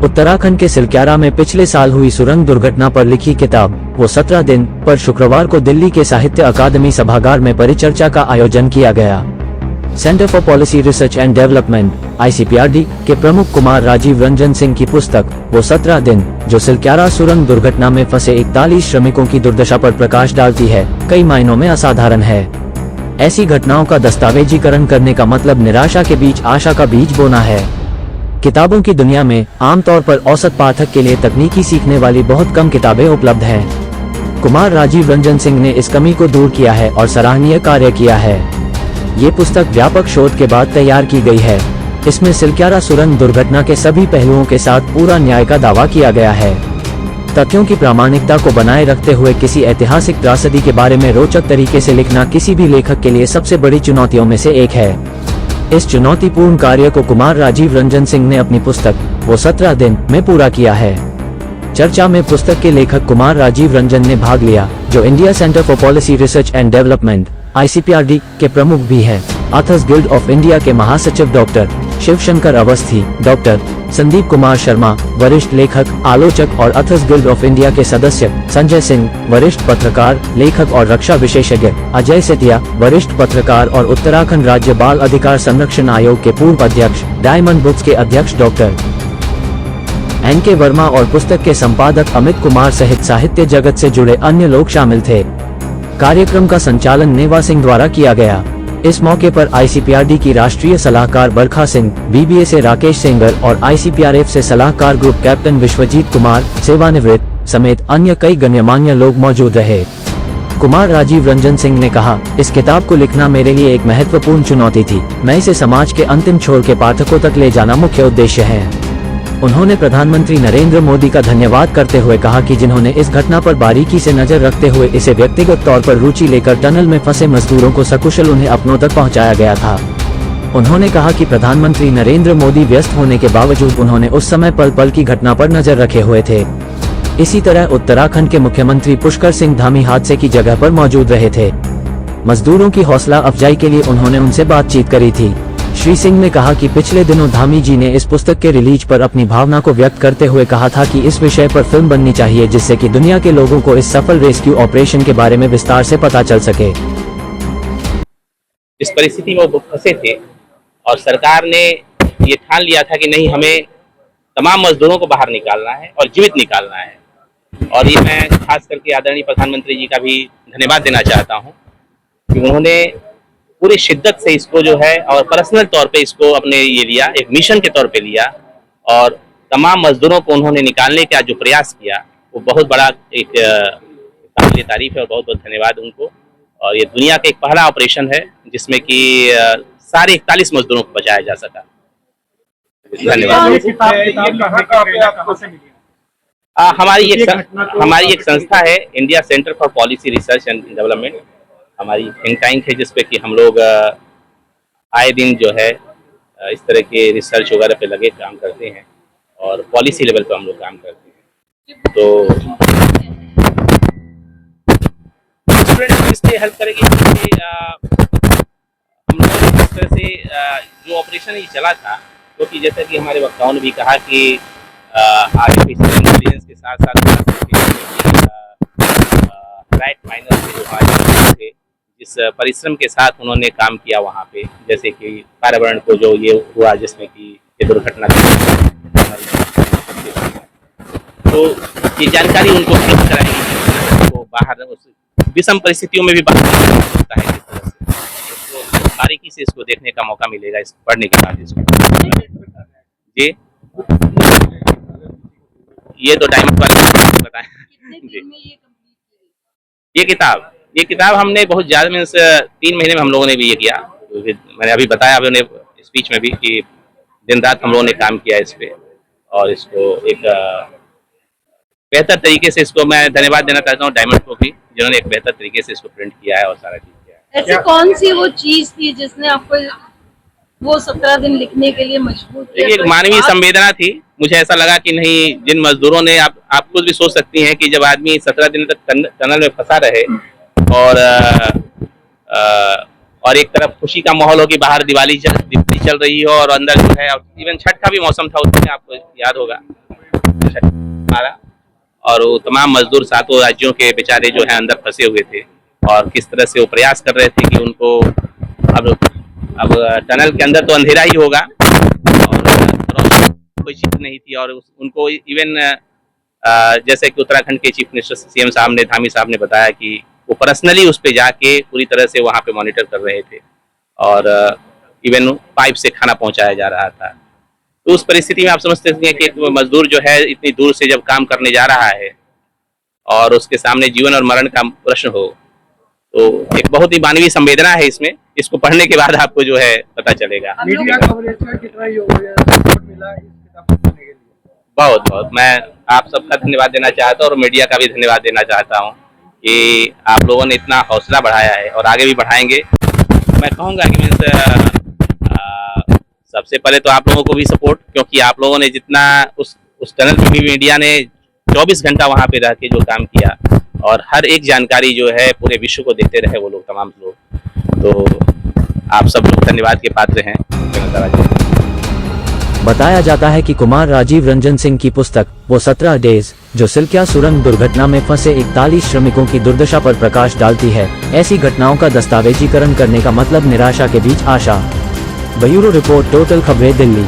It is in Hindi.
उत्तराखंड के सिलक्यारा में पिछले साल हुई सुरंग दुर्घटना पर लिखी किताब वो 17 दिन पर शुक्रवार को दिल्ली के साहित्य अकादमी सभागार में परिचर्चा का आयोजन किया गया। Centre for policy research and development ICPRD के प्रमुख कुमार राजीव रंजन सिंह की पुस्तक वो 17 दिन, जो सिलक्यारा सुरंग दुर्घटना में फंसे 41 श्रमिकों की दुर्दशा पर प्रकाश डालती है, कई मायनों में असाधारण है। ऐसी घटनाओं का दस्तावेजीकरण करने का मतलब निराशा के बीच आशा का बीज बोना है। किताबों की दुनिया में आमतौर पर औसत पाठक के लिए तकनीकी सीखने वाली बहुत कम किताबें उपलब्ध हैं। कुमार राजीव रंजन सिंह ने इस कमी को दूर किया है और सराहनीय कार्य किया है। ये पुस्तक व्यापक शोध के बाद तैयार की गई है। इसमें सिलक्यारा सुरंग दुर्घटना के सभी पहलुओं के साथ पूरा न्याय का दावा किया गया है। तथ्यों की प्रामाणिकता को बनाए रखते हुए किसी ऐतिहासिक त्रासदी के बारे में रोचक तरीके से लिखना किसी भी लेखक के लिए सबसे बड़ी चुनौतियों में से एक है। इस चुनौतीपूर्ण कार्य को कुमार राजीव रंजन सिंह ने अपनी पुस्तक वो 17 दिन में पूरा किया है। चर्चा में पुस्तक के लेखक कुमार राजीव रंजन ने भाग लिया, जो India centre for policy research and development ICPRD के प्रमुख भी हैं। ऑथर्स गिल्ड ऑफ इंडिया के महासचिव डॉक्टर शिवशंकर अवस्थी, डॉक्टर संदीप कुमार शर्मा, वरिष्ठ लेखक, आलोचक और ऑथर्स गिल्ड ऑफ इंडिया के सदस्य संजय सिंह, वरिष्ठ पत्रकार, लेखक और रक्षा विशेषज्ञ अजय सेतिया, वरिष्ठ पत्रकार और उत्तराखंड राज्य बाल अधिकार संरक्षण आयोग के पूर्व अध्यक्ष, डायमंड बुक्स के अध्यक्ष डॉक्टर NK वर्मा और पुस्तक के संपादक अमित कुमार सहित साहित्य जगत से जुड़े अन्य लोग शामिल थे। कार्यक्रम का संचालन नेवा सिंह द्वारा किया गया। इस मौके पर ICPRD की राष्ट्रीय सलाहकार बरखा सिंह, BBA से राकेश सेंगर और ICPRF से सलाहकार ग्रुप कैप्टन विश्वजीत कुमार, सेवानिवृत्त समेत अन्य कई गण्यमान्य लोग मौजूद रहे। कुमार राजीव रंजन सिंह ने कहा, इस किताब को लिखना मेरे लिए एक महत्वपूर्ण चुनौती थी। मैं इसे समाज के अंतिम छोर के पाठकों तक ले जाना मुख्य उद्देश्य है। उन्होंने प्रधानमंत्री नरेंद्र मोदी का धन्यवाद करते हुए कहा कि जिन्होंने इस घटना पर बारीकी से नजर रखते हुए इसे व्यक्तिगत तौर पर रुचि लेकर टनल में फंसे मजदूरों को सकुशल उन्हें अपनों तक पहुंचाया गया था। उन्होंने कहा कि प्रधानमंत्री नरेंद्र मोदी व्यस्त होने के बावजूद उन्होंने उस समय पल पल की घटना पर नजर रखे हुए थे। इसी तरह उत्तराखंड के मुख्यमंत्री पुष्कर सिंह धामी हादसे की जगह पर मौजूद रहे थे। मजदूरों की हौसला अफजाई के लिए उन्होंने उनसे बातचीत करी थी। श्री सिंह ने कहा कि पिछले दिनों धामी जी ने इस पुस्तक के रिलीज पर अपनी भावना को व्यक्त करते हुए कहा था कि इस विषय पर फिल्म बननी चाहिए, जिससे कि दुनिया के लोगों को इस सफल रेस्क्यू ऑपरेशन के बारे में विस्तार से पता चल सके। इस परिस्थिति में वो फंसे थे और सरकार ने ये ठान लिया था कि नहीं, हमें तमाम मजदूरों को बाहर निकालना है और जीवित निकालना है। और ये मैं खास करके आदरणीय प्रधानमंत्री जी का भी धन्यवाद देना चाहता हूँ कि उन्होंने पूरी शिद्दत से इसको जो है और पर्सनल तौर पे इसको अपने ये लिया, एक मिशन के तौर पे लिया और तमाम मजदूरों को उन्होंने निकालने का जो प्रयास किया वो बहुत बड़ा एक काबिल तारीफ है और बहुत बहुत धन्यवाद उनको। और ये दुनिया का एक पहला ऑपरेशन है जिसमें कि सारे 41 मजदूरों को बचाया जा सका। धन्यवाद। हमारी एक संस्था है India centre for policy research and development. हमारी थिंक टैंक है जिसपे कि हम लोग आए दिन जो है इस तरह के रिसर्च वगैरह पे लगे काम करते हैं और पॉलिसी लेवल पे हम लोग काम करते हैं। तो इससे हेल्प करेगी कि हम लोग इस तरह से जो ऑपरेशन ये चला था, क्योंकि जैसा कि हमारे वक्ताओं ने भी कहा कि आर्टिफिशियल इंटेलिजेंस के साथ राइट माइनर से जो हमारे थे, जिस परिश्रम के साथ उन्होंने काम किया वहाँ पे, जैसे कि पर्यावरण को जो ये हुआ जिसमें कि ये दुर्घटना तो ये जानकारी उनको उपलब्ध कराएगी, तो बाहर उस विषम परिस्थितियों में भी बाहर होता है। जिस तरह से तो बारीकी से इसको देखने का मौका मिलेगा इस पढ़ने के बाद। इसको जी ये तो डायमंड वाले बताएं जी। ये किताब हमने बहुत ज़्यादा मीन्स 3 महीने में हम लोगों ने भी ये किया। मैंने अभी बताया अपने स्पीच में भी कि दिन रात हम लोगों ने काम किया इस पे और इसको एक बेहतर तरीके से इसको मैं धन्यवाद देना चाहता हूँ डायमंड को भी, जिन्होंने एक बेहतर तरीके से इसको प्रिंट किया है और सारा चीज़ किया है। ऐसे कौन सी वो चीज़ थी जिसने आपको वो 17 दिन लिखने के लिए मजबूर किया? एक मानवीय संवेदना थी। मुझे ऐसा लगा कि नहीं, जिन मजदूरों ने आप खुद भी सोच सकती हैं कि जब आदमी 17 दिन तक टनल में फंसा रहे और एक तरफ खुशी का माहौल हो कि बाहर दिवाली चल रही हो और अंदर जो है इवन छठ का भी मौसम था उसमें, आपको याद होगा हमारा, और वो तमाम मजदूर सातों राज्यों के बेचारे जो हैं अंदर फंसे हुए थे, और किस तरह से वो प्रयास कर रहे थे कि उनको अब टनल के अंदर तो अंधेरा ही होगा और कोई चीज नहीं थी, और उनको इवन जैसे कि उत्तराखंड के चीफ मिनिस्टर सीएम साहब ने, धामी साहब ने बताया कि वो पर्सनली उस पे जाके पूरी तरह से वहाँ पे मॉनिटर कर रहे थे, और इवन पाइप से खाना पहुँचाया जा रहा था। तो उस परिस्थिति में आप समझते हैं कि एक मजदूर जो है इतनी दूर से जब काम करने जा रहा है और उसके सामने जीवन और मरण का प्रश्न हो, तो एक बहुत ही मानवीय संवेदना है इसमें। इसको पढ़ने के बाद आपको जो है पता चलेगा। मीडिया कवरेज का कितना सपोर्ट मिला इस किताब को पढ़ने के लिए? बहुत बहुत मैं आप सबका धन्यवाद देना चाहता हूँ और मीडिया का भी धन्यवाद देना चाहता हूँ कि आप लोगों ने इतना हौसला बढ़ाया है और आगे भी बढ़ाएंगे। मैं कहूँगा कि सबसे पहले तो आप लोगों को भी सपोर्ट, क्योंकि आप लोगों ने जितना उस टनल पे भी मीडिया ने 24 घंटा वहाँ पे रह के जो काम किया, और हर एक जानकारी जो है पूरे विश्व को देते रहे वो लोग, तमाम लोग, तो आप सब लोग धन्यवाद के पात्र हैं। बताया जाता है कि कुमार राजीव रंजन सिंह की पुस्तक वो 17 डेज, जो सिल्किया सुरंग दुर्घटना में फंसे 41 श्रमिकों की दुर्दशा पर प्रकाश डालती है। ऐसी घटनाओं का दस्तावेजीकरण करने का मतलब निराशा के बीच आशा। ब्यूरो रिपोर्ट, टोटल खबरें, दिल्ली।